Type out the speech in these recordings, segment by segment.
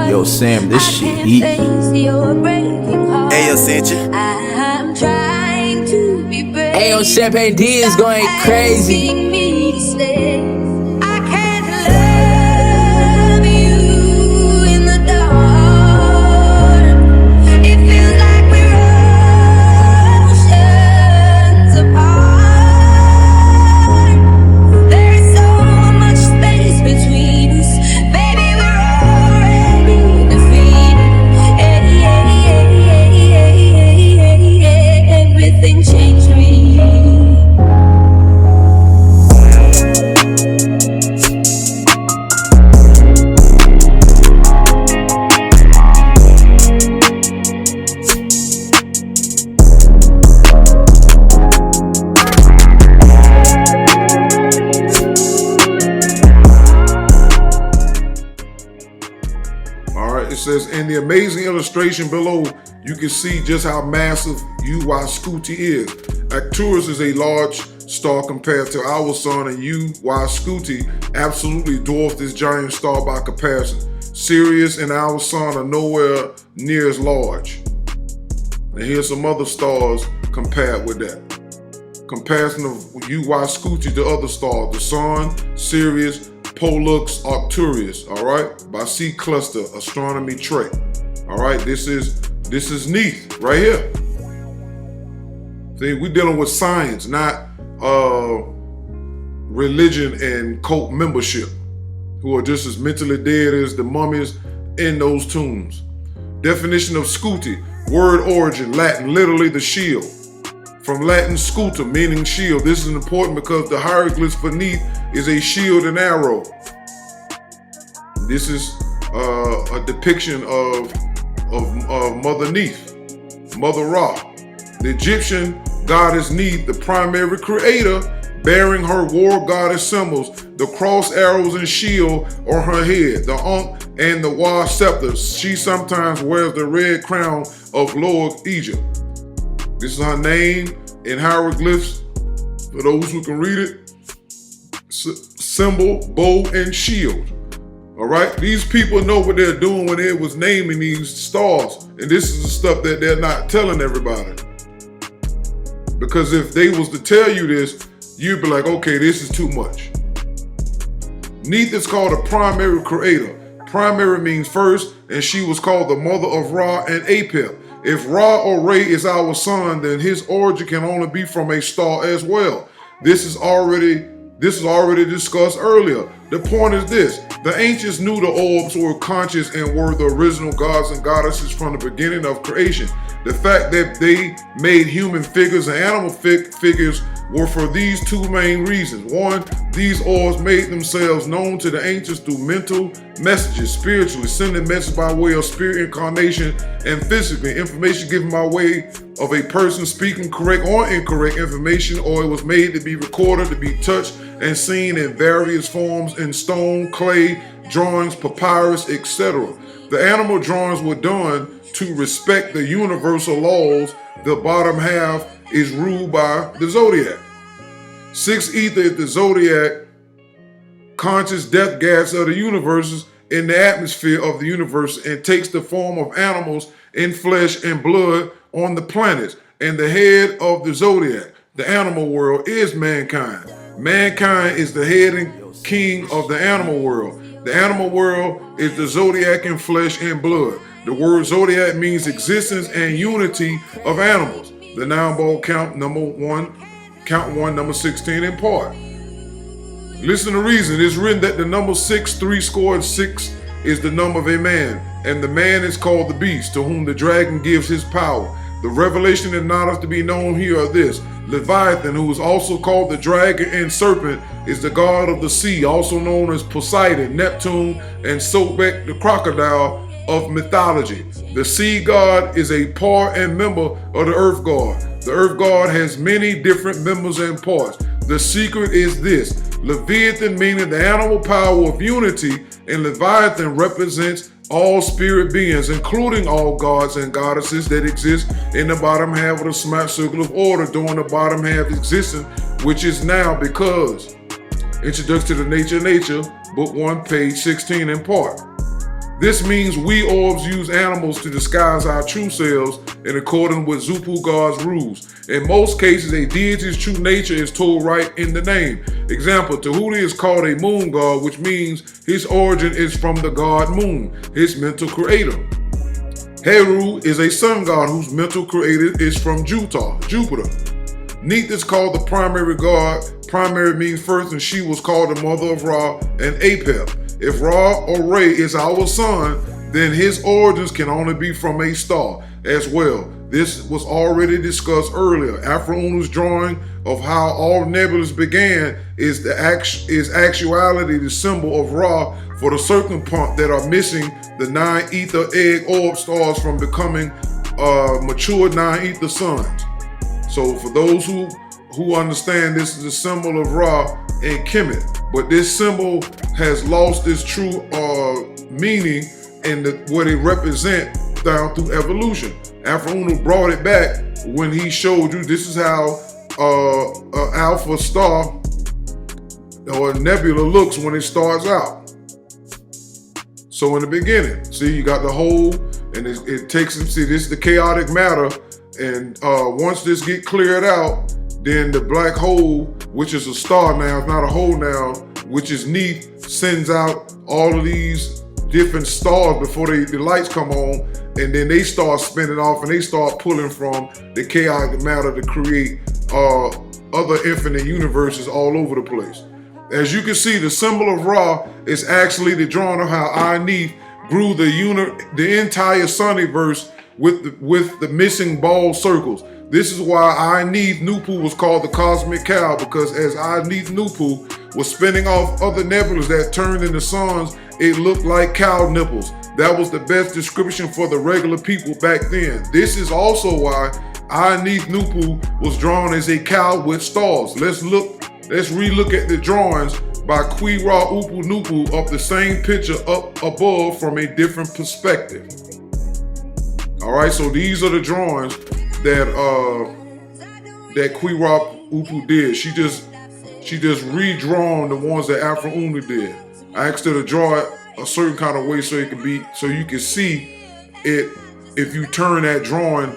Yo, Sam, this shit heat. Hey, yo, Sancha. Hey, yo, Champagne D is going crazy. It says, in the amazing illustration below, you can see just how massive UY Scuti is. Arcturus is a large star compared to our sun, and UY Scuti absolutely dwarfs this giant star by comparison. Sirius and our sun are nowhere near as large. And here's some other stars compared with that. Comparison of UY Scuti to other stars: the sun, Sirius, Pollux, Arcturus, all right, by C Cluster Astronomy Trek. All right, this is Neath right here. See, we're dealing with science, not religion and cult membership, who are just as mentally dead as the mummies in those tombs. Definition of Scuti: word origin, Latin, literally the shield. From Latin scutum, meaning shield. This is important because the hieroglyphs for Neath is a shield and arrow. This is a depiction of Mother Neath, Mother Ra. The Egyptian goddess Neath, the primary creator, bearing her war goddess symbols, the cross, arrows, and shield on her head, the Ankh and the Wa scepter. She sometimes wears the red crown of Lower Egypt. This is her name in hieroglyphs, for those who can read it. Symbol, bow, and shield. All right, these people know what they're doing when they was naming these stars, and this is the stuff that they're not telling everybody. Because if they was to tell you this, you'd be like, okay, this is too much. Neath is called a primary creator. Primary means first, and she was called the mother of Ra and Apep. If Ra or Re is our sun, then his origin can only be from a star as well. This is already discussed earlier. The point is this: the ancients knew the orbs were conscious and were the original gods and goddesses from the beginning of creation. The fact that they made human figures and animal figures were for these two main reasons. One, these orbs made themselves known to the ancients through mental messages, spiritually, sending messages by way of spirit incarnation, and physically, information given by way of a person speaking correct or incorrect information, or it was made to be recorded, to be touched and seen in various forms in stone, clay, drawings, papyrus, etc. The animal drawings were done to respect the universal laws. The bottom half is ruled by the zodiac. 6 ether is the zodiac, conscious death gas of the universes in the atmosphere of the universe, and takes the form of animals in flesh and blood on the planets. And the head of the zodiac, the animal world, is mankind. Mankind is the head and king of the animal world. The animal world is the zodiac in flesh and blood. The word zodiac means existence and unity of animals. The noun ball count one, number 16 in part. Listen to reason. It's written that the number 6, 6 is the number of a man, and the man is called the beast, to whom the dragon gives his power. The revelation and knowledge to be known here are this: Leviathan, who is also called the dragon and serpent, is the god of the sea, also known as Poseidon, Neptune, and Sobek, the crocodile of mythology. The sea god is a part and member of the earth god. The earth god has many different members and parts. The secret is this: Leviathan, meaning the animal power of unity, and Leviathan represents all spirit beings, including all gods and goddesses that exist in the bottom half of the smart circle of order during the bottom half existence, which is now, because Introduction to Nature, Book 1, page 16 in part. This means we orbs use animals to disguise our true selves in accordance with NoopooH God's rules. In most cases, a deity's true nature is told right in the name. Example, Tahuti is called a moon god, which means his origin is from the god Moon, his mental creator. Heru is a sun god whose mental creator is from Jupiter. Neith is called the primary god. Primary means first, and she was called the mother of Ra and Apep. If Ra or Re is our sun, then his origins can only be from a star as well. This was already discussed earlier. Afro-Unu's drawing of how all nebulas began is actuality the symbol of Ra for the circumpunct that are missing the 9 ether egg orb stars from becoming mature 9 ether suns. So for those who understand, this is a symbol of Ra and Kemet, but this symbol has lost its true meaning and what it represents down through evolution. Afro-Unu brought it back when he showed you this is how an alpha star or a nebula looks when it starts out. So in the beginning, see, you got the hole, and it takes them. See, this is the chaotic matter, and once this get cleared out, then the black hole, which is a star now, it's not a hole now, which is Neith, sends out all of these different stars before the lights come on, and then they start spinning off and they start pulling from the chaotic matter to create other infinite universes all over the place. As you can see, the symbol of Ra is actually the drawing of how Neith grew the entire Sunniverse with the missing ball circles. This is why Neith NoopooH was called the cosmic cow, because as Neith NoopooH was spinning off other nebulas that turned into suns, it looked like cow nipples. That was the best description for the regular people back then. This is also why Neith NoopooH was drawn as a cow with stars. Let's relook at the drawings by Kwira Upu NoopooH of the same picture up above from a different perspective. All right, so these are the drawings that Kwira Upu did. She just redrawn the ones that Afro-Unu did. I asked her to draw it a certain kind of way so you can see it if you turn that drawing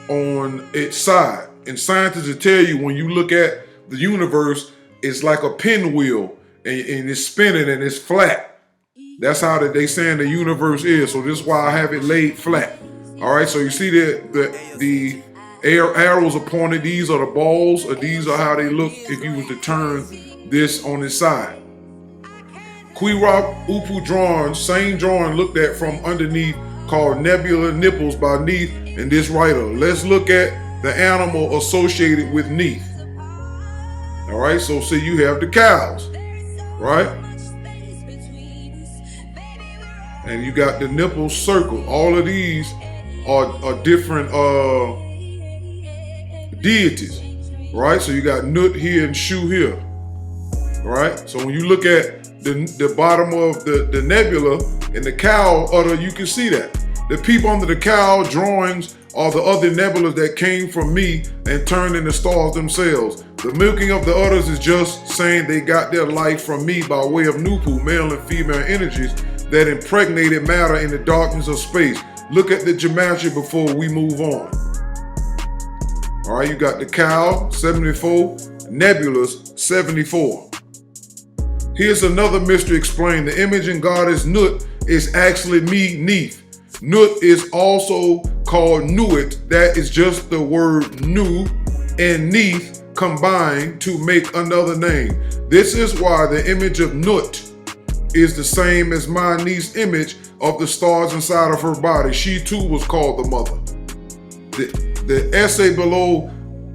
on its side. And scientists will tell you when you look at the universe, it's like a pinwheel and it's spinning and it's flat. That's how they saying the universe is. So this is why I have it laid flat. All right, so you see the arrows are pointed. These are the balls, or these are how they look if you was to turn this on its side. Kwira Upu drawing, same drawing looked at from underneath, called Nebula Nipples by Neith and this writer. Let's look at the animal associated with Neith. All right, so see, you have the cows, right? And you got the nipples circled. All of these are different deities, right? So you got Nut here and Shu here, right? So when you look at the bottom of the nebula and the cow udder, you can see that. The people under the cow drawings are the other nebulas that came from me and turned into stars themselves. The milking of the udders is just saying they got their life from me by way of NoopooH, male and female energies that impregnated matter in the darkness of space. Look at the gematria before we move on. All right, you got the cow, 74, nebulas, 74. Here's another mystery explained. The image in goddess Nut is actually me, Neith. Nut is also called Nuit. That is just the word Nu and Neith combined to make another name. This is why the image of Nut is the same as my niece's image of the stars inside of her body. She too was called the mother. The essay below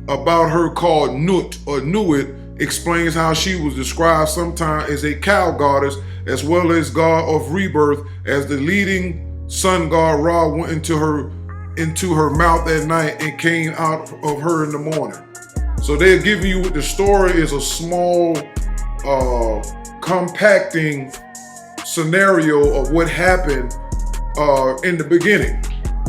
about her called Nut or Nuit explains how she was described sometimes as a cow goddess as well as god of rebirth, as the leading sun god Ra went into her mouth at night and came out of her in the morning. So they're giving you what the story is, a small compacting scenario of what happened in the beginning,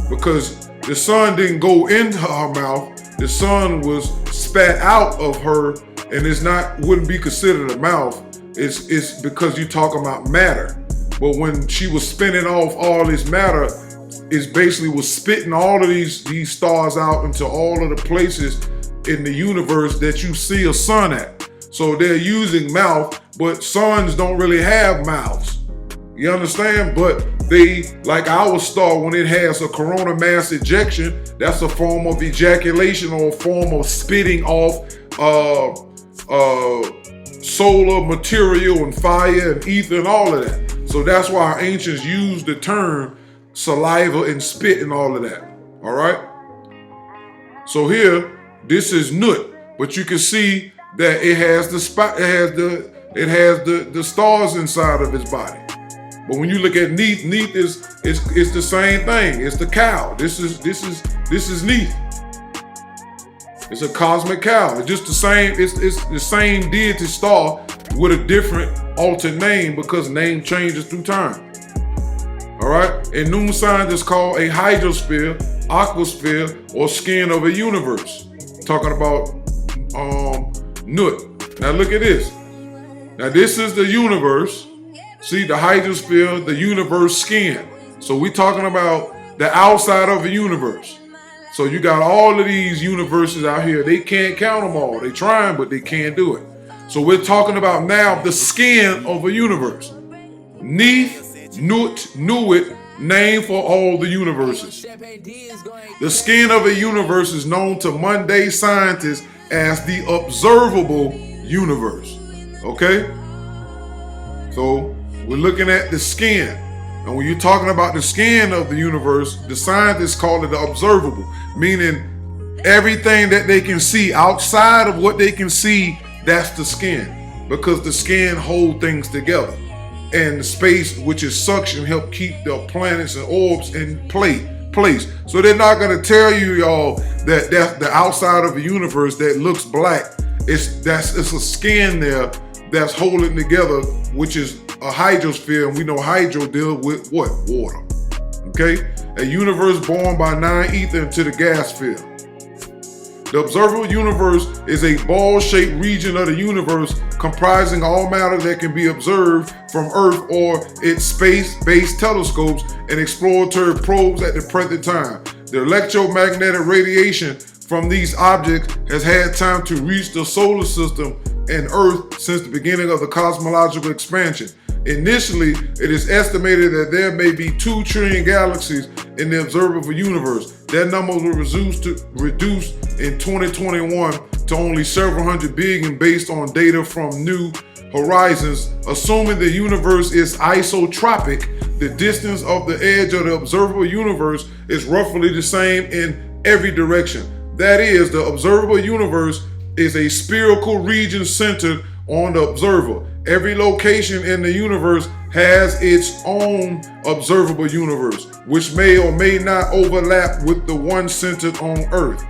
because the sun didn't go into her mouth. The sun was spat out of her, and wouldn't be considered a mouth. it's because you're talking about matter. But when she was spinning off all this matter, it's basically was spitting all of these stars out into all of the places in the universe that you see a sun at. So they're using mouth, but suns don't really have mouths. You understand? But they, like our star, when it has a corona mass ejection, that's a form of ejaculation or a form of spitting off solar material and fire and ether and all of that. So that's why our ancients used the term saliva and spit and all of that. All right. So here, this is Nut, but you can see that it has the spot. It has the stars inside of its body. But when you look at Neith, Neith is the same thing. It's the cow. This is Neith. It's a cosmic cow. It's just the same. It's the same deity star with a different alternate name because name changes through time. All right. And noon signs is called a hydrosphere, aquasphere, or skin of a universe. Talking about Nut. Now look at this. Now this is the universe. See the hydrosphere, the universe skin. So we're talking about the outside of the universe. So you got all of these universes out here. They can't count them all. They trying, but they can't do it. So we're talking about now the skin of a universe. Neith, Nut, Nuit, name for all the universes. The skin of a universe is known to mundane scientists as the observable universe. Okay? So we're looking at the skin. And when you're talking about the skin of the universe, the scientists call it the observable, meaning everything that they can see outside of what they can see, that's the skin, because the skin holds things together. And the space, which is suction, help keep the planets and orbs in place. So they're not going to tell you, y'all, that that's the outside of the universe that looks black. It's a skin there that's holding together, which is a hydrosphere, and we know hydro deal with what? Water. Okay? A universe born by non-ether into the gas field. The observable universe is a ball-shaped region of the universe comprising all matter that can be observed from Earth or its space-based telescopes and exploratory probes at the present time. The electromagnetic radiation from these objects has had time to reach the solar system and Earth since the beginning of the cosmological expansion. Initially, it is estimated that there may be 2 trillion galaxies in the observable universe. That number was reduced in 2021 to only several hundred billion based on data from New Horizons. Assuming the universe is isotropic, the distance of the edge of the observable universe is roughly the same in every direction. That is, the observable universe is a spherical region centered on the observer. Every location in the universe has its own observable universe, which may or may not overlap with the one centered on Earth.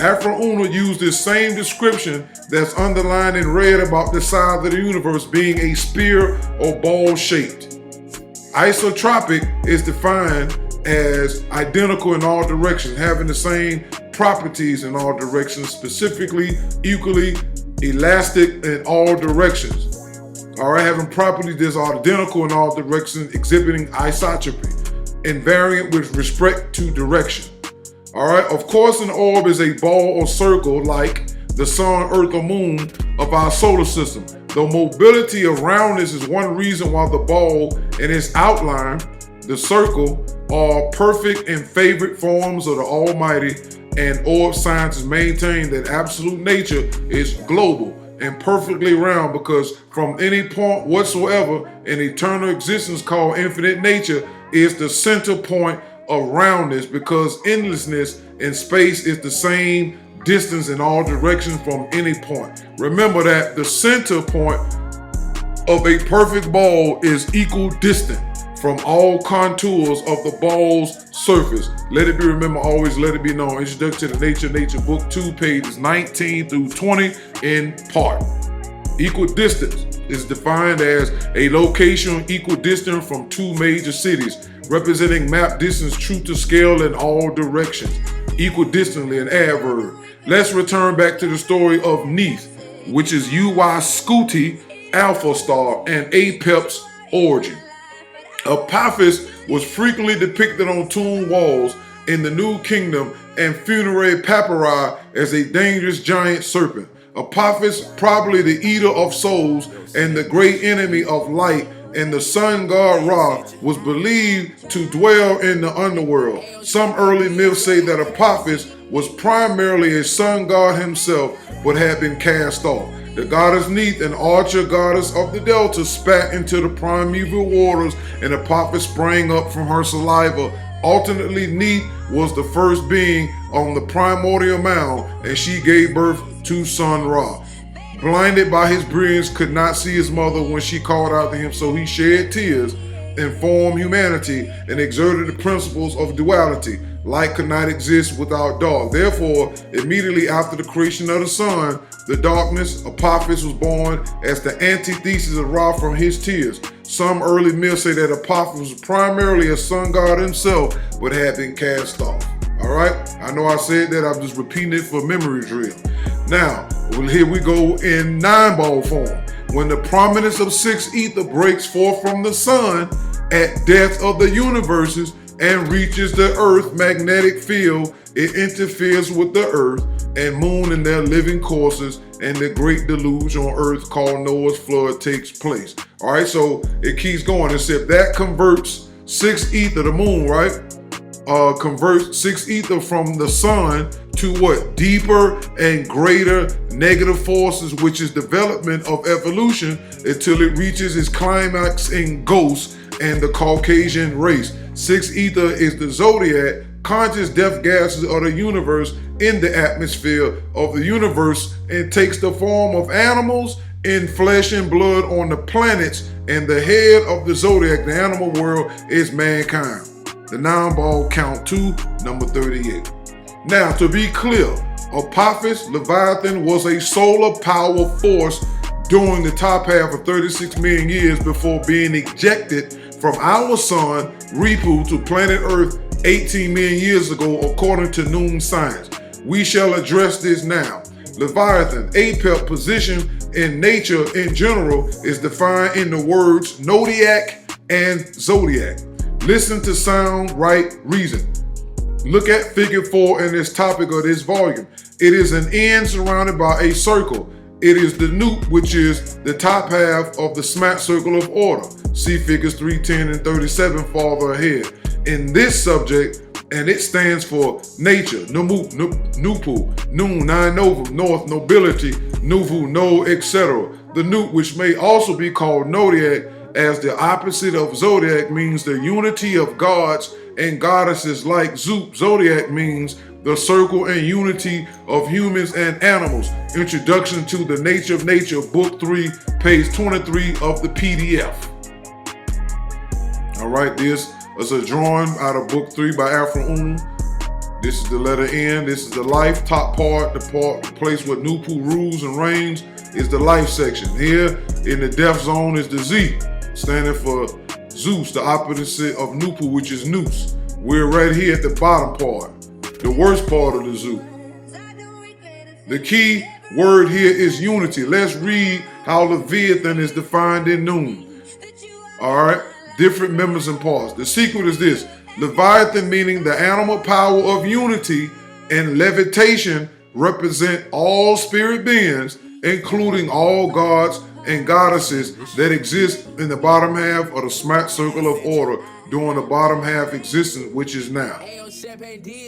Afro Uno used this same description that's underlined in red about the size of the universe being a sphere or ball-shaped. Isotropic is defined as identical in all directions, having the same properties in all directions, specifically equally elastic in all directions. All right, having properties that are identical in all directions, exhibiting isotropy, invariant with respect to direction. All right, of course, an orb is a ball or circle like the sun, earth, or moon of our solar system. The mobility around this is one reason why the ball and its outline, the circle, are perfect and favorite forms of the Almighty, and orb scientists maintain that absolute nature is global and perfectly round because from any point whatsoever, an eternal existence called infinite nature is the center point of roundness, because endlessness in space is the same distance in all directions from any point. Remember that the center point of a perfect ball is equidistant from all contours of the ball's surface. Let it be remembered, always let it be known. Introduction to the Nature Book 2, pages 19 through 20 in part. Equidistance is defined as a location equidistant from 2 major cities, representing map distance true to scale in all directions. Equidistantly, an adverb. Let's return back to the story of Neith, which is Uy Scuti, Alpha Star, and Apep's origin. Apophis was frequently depicted on tomb walls in the New Kingdom and funerary papyri as a dangerous giant serpent. Apophis, probably the eater of souls and the great enemy of light, and the sun god Ra, was believed to dwell in the underworld. Some early myths say that Apophis was primarily a sun god himself, but had been cast off. The goddess Neith, an archer goddess of the Delta, spat into the primeval waters, and Apophis sprang up from her saliva. Alternately, Neith was the first being on the primordial mound, and she gave birth to Sun Ra. Blinded by his brilliance, could not see his mother when she called out to him, so he shed tears and formed humanity and exerted the principles of duality. Light could not exist without dark. Therefore, immediately after the creation of the sun, the darkness, Apophis was born as the antithesis of Ra from his tears. Some early myths say that Apophis was primarily a sun god himself, but had been cast off. All right? I know I said that, I'm just repeating it for memory drill. Now, here we go in 9-ball form. When the prominence of 6 ether breaks forth from the sun at death of the universes and reaches the earth magnetic field, it interferes with the earth and moon in their living courses, and the great deluge on earth called Noah's flood takes place. All right, so it keeps going. It said that converts 6 ether, the moon, right? Converts 6 ether from the sun to what? Deeper and greater negative forces, which is development of evolution, until it reaches its climax in ghosts and the Caucasian race. 6 ether is the zodiac, conscious death gases of the universe in the atmosphere of the universe, and takes the form of animals in flesh and blood on the planets, and the head of the zodiac, the animal world, is mankind. The 9-ball count 2, number 38. Now, to be clear, Apophis, Leviathan, was a solar power force during the top half of 36 million years before being ejected from our sun, NoopooH, to planet Earth 18 million years ago, according to Noon science. We shall address this now. Leviathan, Apep, position in nature in general, is defined in the words Nodiac and Zodiac. Listen to sound, right, reason. Look at figure 4 in this topic of this volume. It is an end surrounded by a circle. It is the Noop, which is the top half of the smack circle of order. See figures 3, 10, and 37 farther ahead. In this subject, and it stands for nature, NoopooH, Noon, 9 Novum, North, nobility, Nuvu, no, etc. The Noop, which may also be called Nodiac, as the opposite of Zodiac, means the unity of gods and goddesses like Zoop. Zodiac means the circle and unity of humans and animals. Introduction to the Nature of Nature, Book 3, page 23 of the PDF. All right, this is a drawing out of Book 3 by Afro. This is the letter N. This is the life. Top part, the place where NoopooH rules and reigns, is the life section. Here in the death zone is the Z, standing for Zeus, the opposite of NoopooH, which is Nous. We're right here at the bottom part, the worst part of the zoo. The key word here is unity. Let's read how Leviathan is defined in Noon. All right, different members and parts. The secret is this: Leviathan, meaning the animal power of unity, and levitation represent all spirit beings, including all gods and goddesses that exist in the bottom half of the smack circle of order during the bottom half existence, which is now.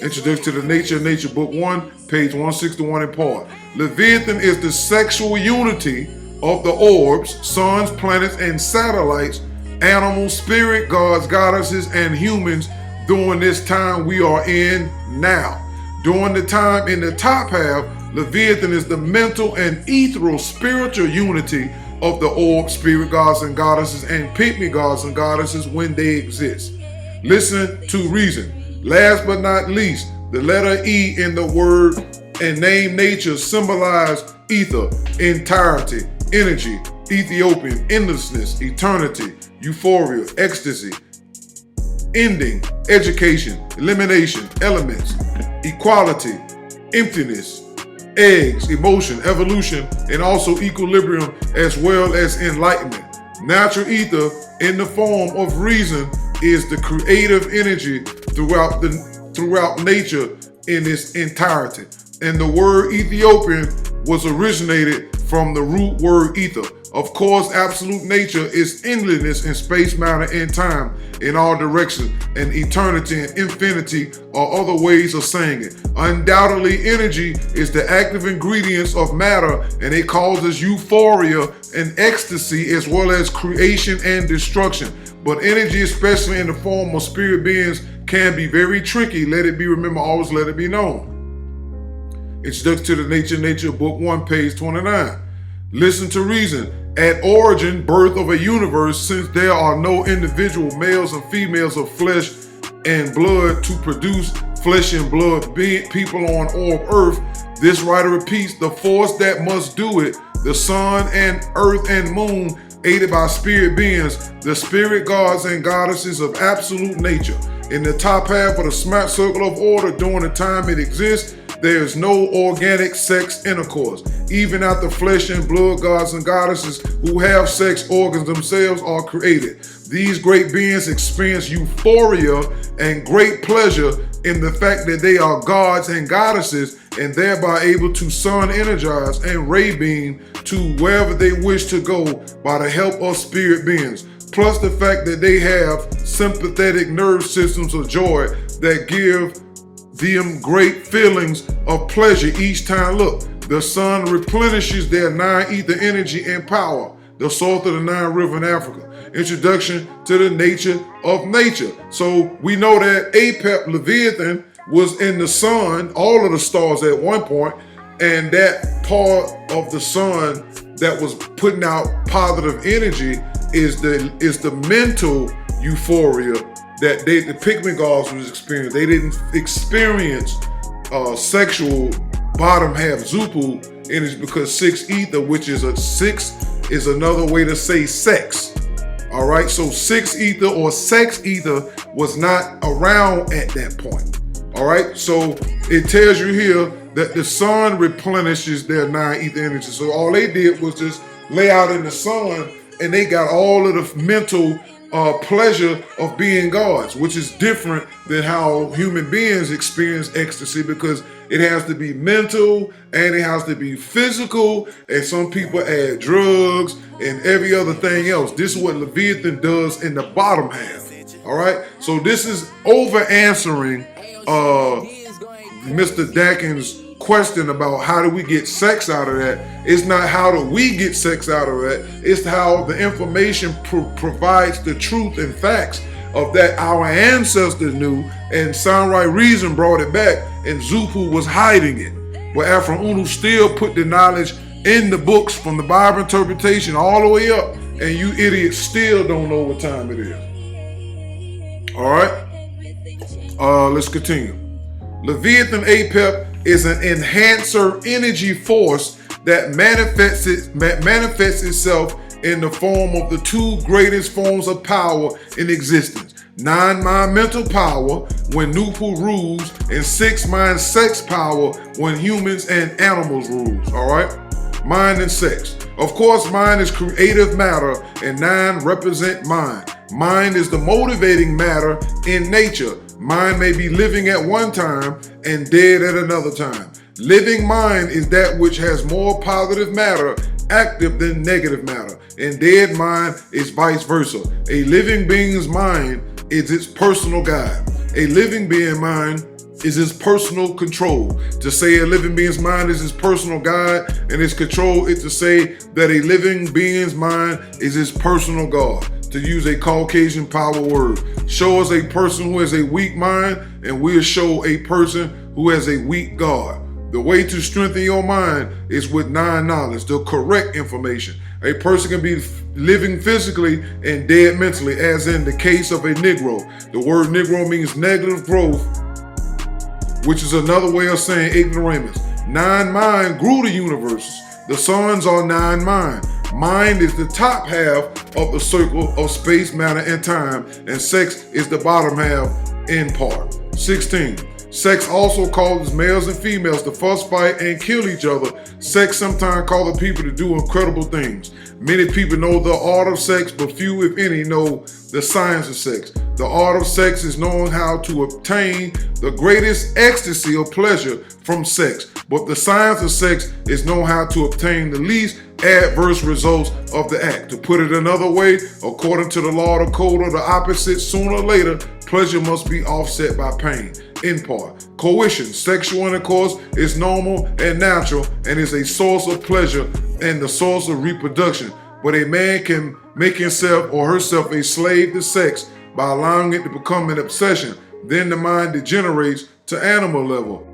Introduced to the Nature of Nature, Book 1, page 161 in part. Leviathan is the sexual unity of the orbs, suns, planets, and satellites, animals, spirit, gods, goddesses, and humans during this time we are in now. During the time in the top half, Leviathan is the mental and ethereal spiritual unity of the orb, spirit gods and goddesses, and pygmy gods and goddesses when they exist. Listen to reason. Last but not least, the letter E in the word and name nature symbolize ether, entirety, energy, Ethiopian, endlessness, eternity, euphoria, ecstasy, ending, education, elimination, elements, equality, emptiness, eggs, emotion, evolution, and also equilibrium, as well as enlightenment. Natural ether, in the form of reason, is the creative energy throughout nature in its entirety. And the word Ethiopian was originated from the root word ether. Of course, absolute nature is endlessness in space, matter, and time in all directions, and eternity and infinity are other ways of saying it. Undoubtedly, energy is the active ingredients of matter, and it causes euphoria and ecstasy, as well as creation and destruction. But energy, especially in the form of spirit beings, can be very tricky. Let it be remembered, always let it be known. Introduction to the Nature, Book 1, page 29. Listen to reason. At origin, birth of a universe, since there are no individual males and females of flesh and blood to produce flesh and blood people on orb earth, this writer repeats the force that must do it, the sun and earth and moon, aided by spirit beings, the spirit gods and goddesses of absolute nature. In the top half of the smart circle of order, during the time it exists, there is no organic sex intercourse. Even after flesh and blood gods and goddesses who have sex organs themselves are created, these great beings experience euphoria and great pleasure in the fact that they are gods and goddesses, and thereby able to sun energize and ray beam to wherever they wish to go by the help of spirit beings. Plus the fact that they have sympathetic nerve systems of joy that give them great feelings of pleasure each time. Look, the sun replenishes their nine ether energy and power, the source of the Nile River in Africa. Introduction to the nature of nature. So we know that Apep, Leviathan, was in the sun, all of the stars at one point, and that part of the sun that was putting out positive energy is the mental euphoria that the pygmy gods was experiencing. They didn't experience sexual bottom half NoopooH energy, because 6 ether, which is a 6, is another way to say sex. All right, so 6 ether or sex ether was not around at that point. All right, so it tells you here that the sun replenishes their 9 ether energy. So all they did was just lay out in the sun, and they got all of the mental pleasure of being gods, which is different than how human beings experience ecstasy, because it has to be mental and it has to be physical, and some people add drugs and every other thing else. This is what Leviathan does in the bottom half. All right, so this is over answering Mr. Dakin's question about how do we get sex out of that. It's not how do we get sex out of that, it's how the information provides the truth and facts of that our ancestors knew, and Sound Right Reason brought it back, and NoopooH was hiding it. But Afro Unu still put the knowledge in the books from the Bible interpretation all the way up, and you idiots still don't know what time it is. All right, let's continue. Leviathan Apep is an enhancer energy force that manifests itself in the form of the 2 greatest forms of power in existence. 9 mind mental power when NoopooH rules, and 6 mind sex power when humans and animals rules. All right, mind and sex. Of course, mind is creative matter, and 9 represent mind. Mind is the motivating matter in nature. Mind may be living at one time and dead at another time. Living mind is that which has more positive matter active than negative matter, and dead mind is vice versa. A living being's mind is its personal guide. A living being's mind is his personal control. To say a living being's mind is his personal guide and his control is to say that a living being's mind is his personal God. To use a Caucasian power word, show us a person who has a weak mind, and we'll show a person who has a weak God. The way to strengthen your mind is with 9 knowledge, the correct information. A person can be living physically and dead mentally, as in the case of a Negro. The word Negro means negative growth, which is another way of saying ignoramus. 9 mind grew the universes. The suns are 9 mind. Mind is the top half of the circle of space, matter, and time, and sex is the bottom half in part. 16. Sex also causes males and females to fuss, fight, and kill each other. Sex sometimes causes people to do incredible things. Many people know the art of sex, but few, if any, know the science of sex. The art of sex is knowing how to obtain the greatest ecstasy or pleasure from sex. But the science of sex is knowing how to obtain the least adverse results of the act. To put it another way, according to the law of the code of the opposite, sooner or later, pleasure must be offset by pain. In part, coition, sexual intercourse, is normal and natural and is a source of pleasure and the source of reproduction. But a man can make himself or herself a slave to sex by allowing it to become an obsession. Then the mind degenerates to animal level.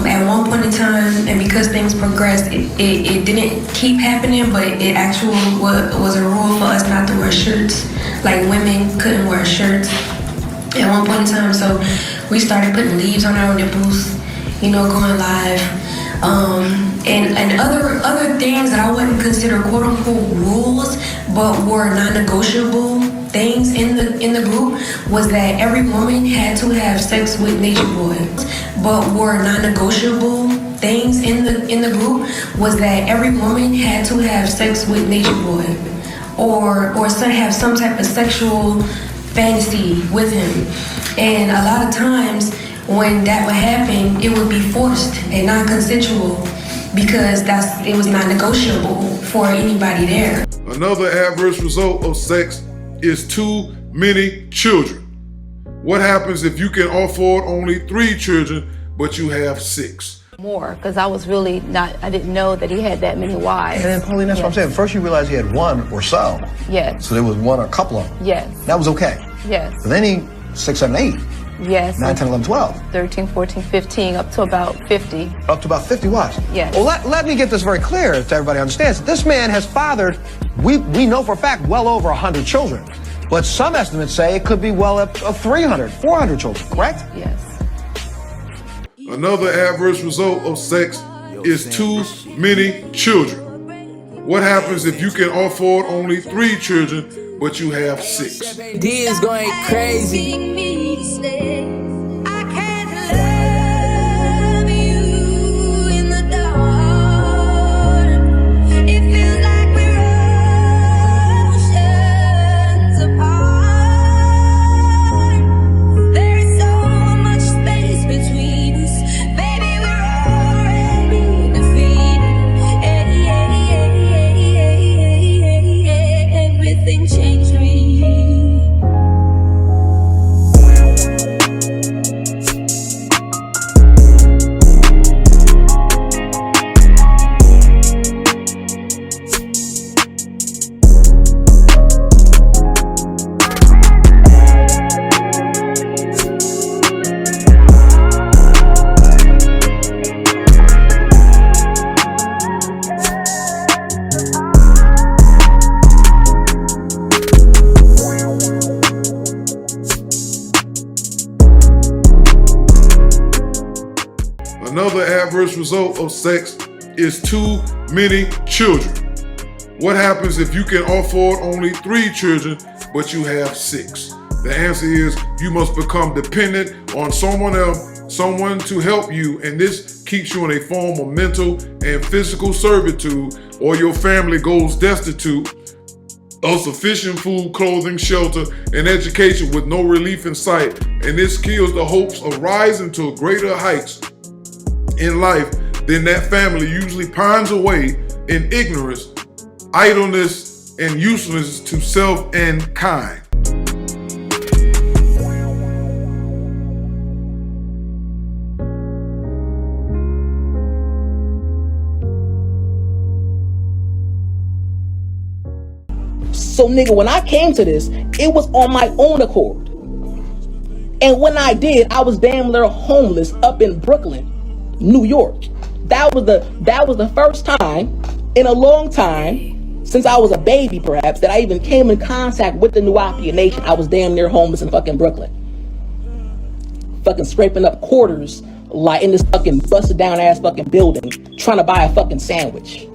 At one point in time, and because things progressed, it didn't keep happening, but it actually was a rule for us not to wear shirts. Like women couldn't wear shirts at one point in time, so we started putting leaves on our nipples, you know, going live. And other things that I wouldn't consider quote unquote rules, but were non-negotiable things in the group was that every woman had to have sex with Nature Boy. But were non-negotiable things in the group was that every woman had to have sex with Nature Boy, or have some type of sexual fantasy with him. And a lot of times when that would happen, it would be forced and non-consensual because it was not negotiable for anybody there. Another adverse result of sex is too many children. What happens if you can afford only 3 children, but you have 6? More, because I was really I didn't know that he had that many wives. And then, Pauline, that's what I'm saying. First you realized he had 1 or so. Yes. So there was 1 or a couple of them. Yes. That was okay. Yes. But then he 6, 7, 8. Yes. 9, 10, 11, 12. 13, 14, 15, up to about 50. Up to about 50 wives. Yes. Well, let me get this very clear so everybody understands. This man has fathered, we know for a fact, well over 100 children. But some estimates say it could be well up to 300, 400 children, correct? Yes. Another adverse result of sex is too many children. What happens if you can afford only 3 children, but you have 6? D is going crazy. Another adverse result of sex is too many children. What happens if you can afford only 3 children, but you have 6? The answer is you must become dependent on someone else, someone to help you, and this keeps you in a form of mental and physical servitude, or your family goes destitute of sufficient food, clothing, shelter, and education with no relief in sight. And this kills the hopes of rising to greater heights in life. Then that family usually pines away in ignorance, idleness, and uselessness to self and kind. So nigga, when I came to this, it was on my own accord. And when I did, I was damn near homeless up in Brooklyn, New York. That was the first time in a long time, since I was a baby perhaps, that I even came in contact with the NoopooH Nation. I was damn near homeless in fucking Brooklyn. Fucking scraping up quarters like in this fucking busted down ass fucking building, trying to buy a fucking sandwich.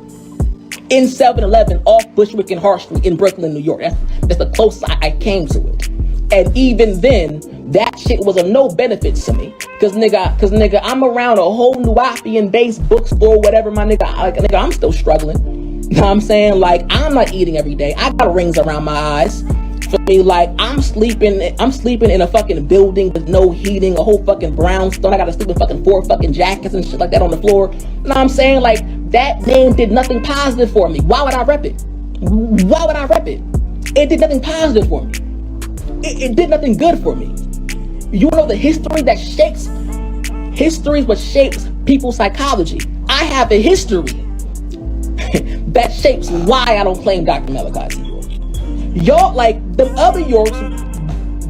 In 7-Eleven off Bushwick and Hart Street in Brooklyn, New York. That's the closest I came to it. And even then, that shit was of no benefits to me. Cause nigga, I'm around a whole Nuopian-based bookstore, whatever, my nigga. Nigga, I'm still struggling. You know what I'm saying? Like, I'm not eating every day. I got rings around my eyes. For me, like, I'm sleeping in a fucking building with no heating, a whole fucking brownstone. I gotta sleep with fucking 4 fucking jackets and shit like that on the floor. You know what I'm saying? Like, that name did nothing positive for me. Why would I rep it? Why would I rep it? It did nothing positive for me. It did nothing good for me. You know the history that shapes, history is what shapes people's psychology. I have a history that shapes why I don't claim Dr. Malachi Z. York. Y'all, like, the other Yorks,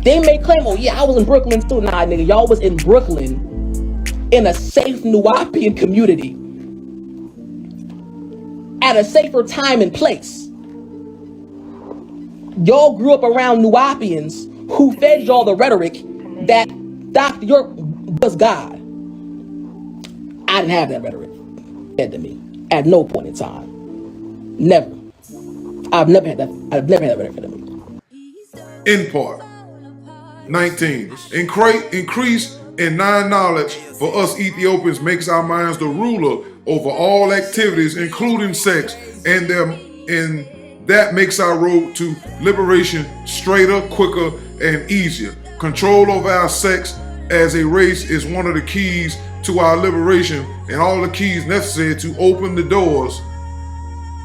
they may claim, oh yeah, I was in Brooklyn too. Nah, nigga, y'all was in Brooklyn in a safe Nuopian community at a safer time and place. Y'all grew up around Nuopians who fed y'all the rhetoric that Dr. York was God. I didn't have that rhetoric fed to me at no point in time. Never. I've never had that rhetoric fed to me. In part. 19. Increase in knowledge for us Ethiopians makes our minds the ruler over all activities, including sex, and that makes our road to liberation straighter, quicker, and easier. Control over our sex as a race is one of the keys to our liberation, and all the keys necessary to open the doors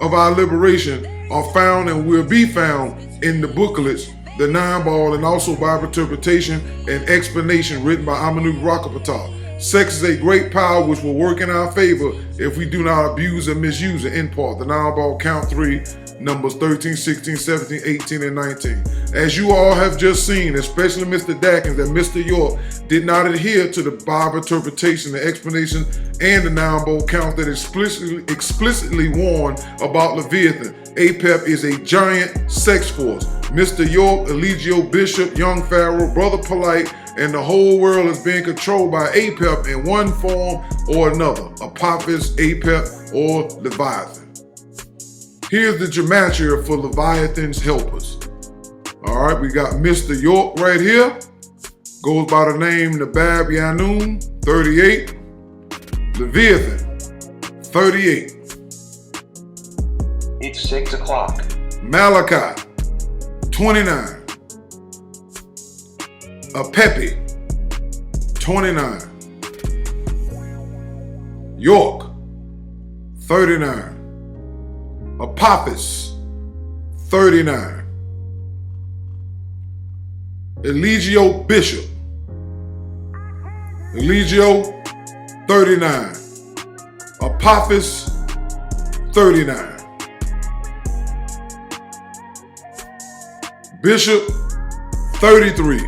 of our liberation are found and will be found in the booklets, the 9-ball, and also Bible interpretation and explanation written by Amanuk Rakapatah. Sex is a great power which will work in our favor if we do not abuse and misuse it. In part, the 9-ball, count 3, numbers 13, 16, 17, 18, and 19. As you all have just seen, especially Mr. Dackins, that Mr. York did not adhere to the Bible interpretation, the explanation, and the 9-ball count that explicitly warned about Leviathan. APEP is a giant sex force. Mr. York, Eligio Bishop, Young Pharaoh, Brother Polite, and the whole world is being controlled by APEP in one form or another. Apophis, APEP, or Leviathan. Here's the gematria for Leviathan's helpers. All right, we got Mr. York right here. Goes by the name Nabab Yanun, 38. Leviathan, 38. It's 6 o'clock. Malachi, 29. Apepi, 29. York, 39. Apophis, 39. Eligio Bishop, Eligio, 39. Apophis, 39. Bishop, 33.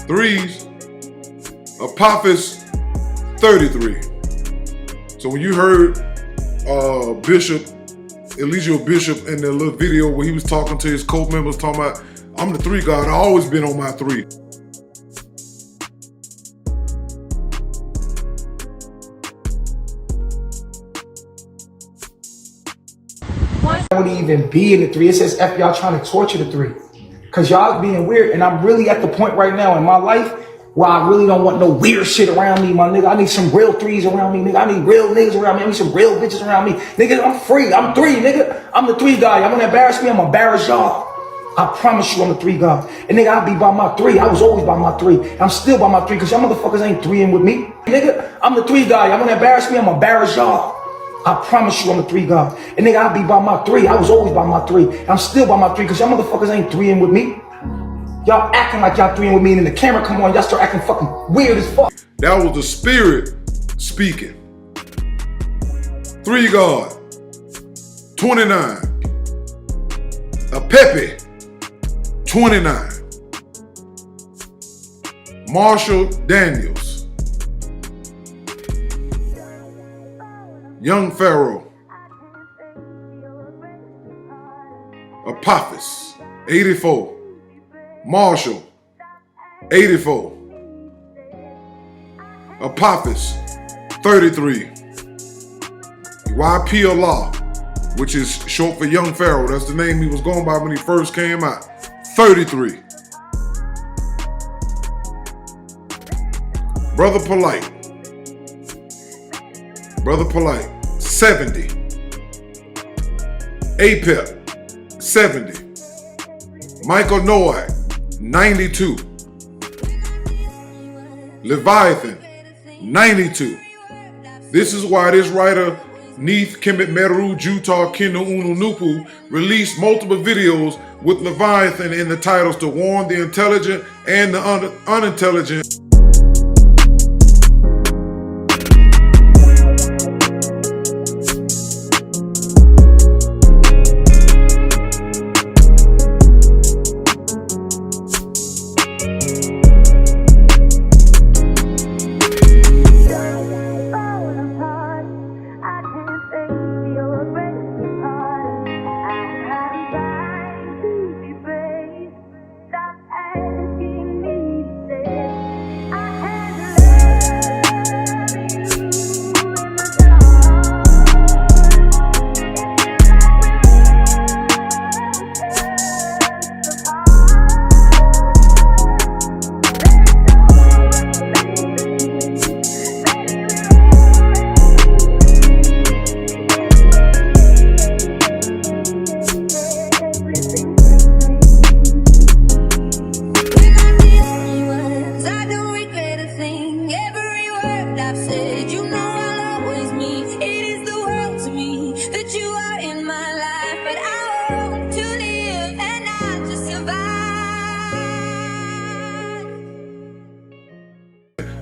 Threes. Apophis, 33. So when you heard Bishop, Eligio Bishop, in the little video where he was talking to his cult members, talking about, I'm the 3 God, I always been on my 3. I wouldn't even be in the 3. It says F y'all trying to torture the 3. Cause y'all being weird, and I'm really at the point right now in my life where I really don't want no weird shit around me, my nigga. I need some real 3s around me, nigga. I need real niggas around me. I need some real bitches around me. Nigga, I'm free. I'm 3, nigga. I'm the 3 guy. Y'all wanna embarrass me? I'm gonna embarrass y'all. I promise you I'm the 3 guy. And nigga, I'll be by my 3. I was always by my 3. I'm still by my 3 because y'all motherfuckers ain't 3ing with me. Nigga, I'm the 3 guy. Y'all wanna embarrass me? I'm gonna embarrass y'all. I promise you I'm the 3 guy. And nigga, I'll be by my 3. I was always by my 3. I'm still by my 3 because y'all motherfuckers ain't 3ing with me. Y'all acting like y'all 3ing with me, and then the camera come on, y'all start acting fucking weird as fuck. That was the spirit speaking. 3 God, 29. Apepi, 29. Marshall Daniels. Young Pharaoh. Apophis, 84. Marshall, 84. Apophis, 33. YP Allah, which is short for Young Pharaoh. That's the name he was going by when he first came out. 33. Brother Polite, 70. Apep, 70. Michael Noack, 92. Leviathan, 92. This is why this writer, Neith Kemet Meru Jutar Kinu Unu Nupu, released multiple videos with Leviathan in the titles to warn the intelligent and the unintelligent.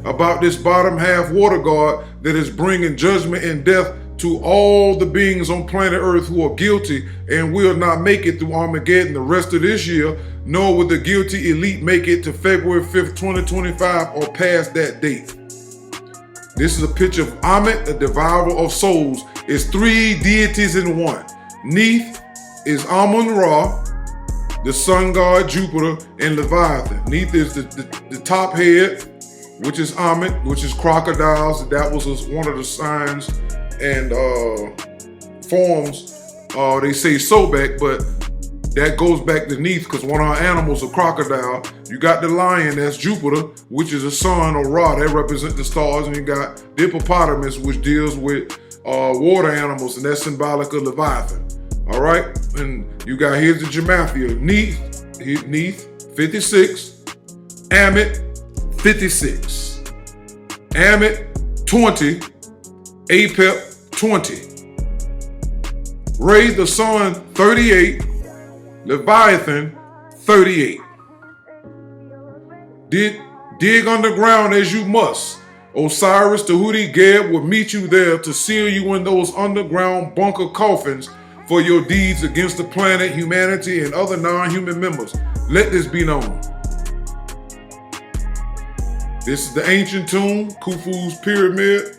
About this bottom half water god that is bringing judgment and death to all the beings on planet Earth who are guilty and will not make it through Armageddon the rest of this year, nor will the guilty elite make it to February 5th, 2025 or past that date. This is a picture of Amet, the devourer of souls. It's three deities in one. Neith is Amun-Ra, the sun god Jupiter, and Leviathan. Neith is the top head, which is Amet, which is crocodiles. That was one of the signs and forms. They say Sobek, but that goes back to Neith because one of our animals is a crocodile. You got the lion, that's Jupiter, which is a sun or Ra, that represent the stars. And you got the hippopotamus, which deals with water animals, and that's symbolic of Leviathan. All right, and you got, here's the Gematria. Neith, 56. Amet, 56. Amet, 20. Apep, 20. Ray the sun, 38. Leviathan, 38. Dig underground as you must. Osiris, Tahuti, Geb will meet you there to seal you in those underground bunker coffins for your deeds against the planet, humanity, and other non-human members. Let this be known. This is the ancient tomb, Khufu's pyramid.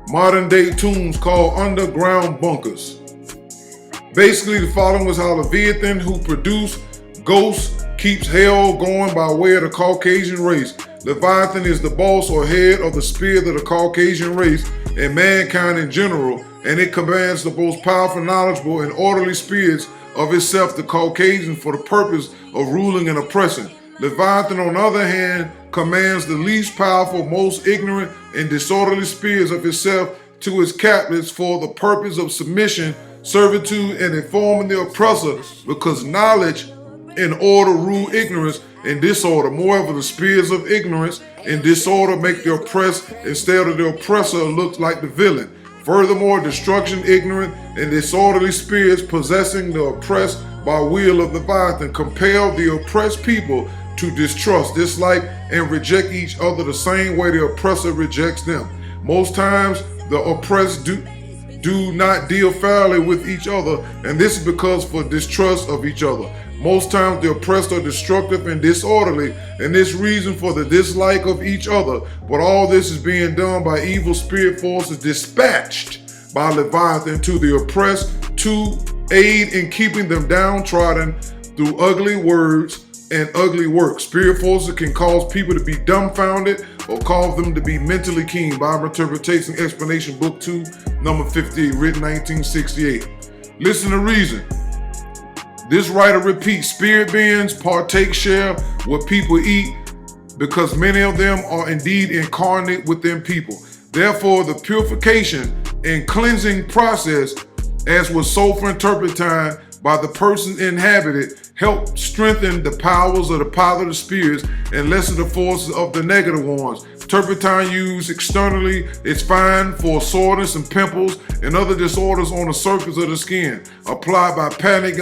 Modern day tombs called underground bunkers. Basically, the following was how Leviathan, who produced ghosts, keeps hell going by way of the Caucasian race. Leviathan is the boss or head of the spirit of the Caucasian race and mankind in general, and it commands the most powerful, knowledgeable, and orderly spirits of itself, the Caucasian, for the purpose of ruling and oppressing. Leviathan, on the other hand, commands the least powerful, most ignorant, and disorderly spirits of itself to its captives for the purpose of submission, servitude, and informing the oppressor, because knowledge and order rule ignorance and disorder. Moreover, the spirits of ignorance and disorder make the oppressed instead of the oppressor look like the villain. Furthermore, destruction, ignorant, and disorderly spirits possessing the oppressed by will of Leviathan compel the oppressed people to distrust, dislike, and reject each other the same way the oppressor rejects them. Most times, the oppressed do not deal fairly with each other, and this is because for distrust of each other. Most times the oppressed are destructive and disorderly, and this reason for the dislike of each other. But all this is being done by evil spirit forces dispatched by Leviathan to the oppressed to aid in keeping them downtrodden through ugly words, and ugly work. Spirit forces can cause people to be dumbfounded or cause them to be mentally keen. Bible Interpretation Explanation, Book 2, number 58, written 1968. Listen to reason. This writer repeats, spirit beings partake, share what people eat, because many of them are indeed incarnate within people. Therefore, the purification and cleansing process, as was sold for turpentine by the person inhabited, help strengthen the powers of the positive spirits and lessen the forces of the negative ones. Turpentine used externally is fine for soreness and pimples and other disorders on the surface of the skin. Applied by patting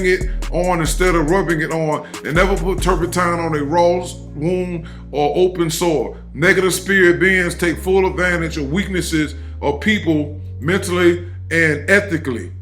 it on instead of rubbing it on, and never put turpentine on a raw wound or open sore. Negative spirit beings take full advantage of weaknesses of people mentally and ethically,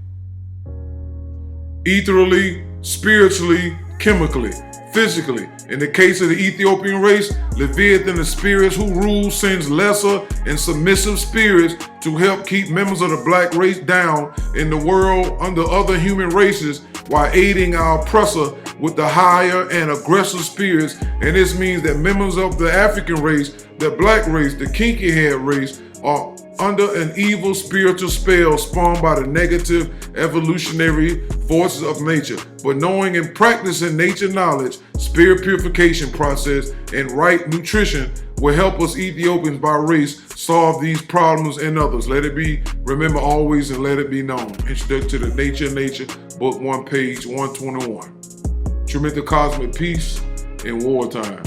ethereally, spiritually, chemically, physically. In the case of the Ethiopian race, Leviathan, the spirits who rule, sends lesser and submissive spirits to help keep members of the black race down in the world under other human races, while aiding our oppressor with the higher and aggressive spirits. And this means that members of the African race, the black race, the kinky haired race, are under an evil spiritual spell spawned by the negative evolutionary forces of nature. But knowing and practicing nature knowledge, spirit purification process, and right nutrition will help us Ethiopians by race solve these problems and others. Let it be, remember always, and let it be known. Introduction to the Nature, Book 1, page 121. Tremendous cosmic peace in wartime.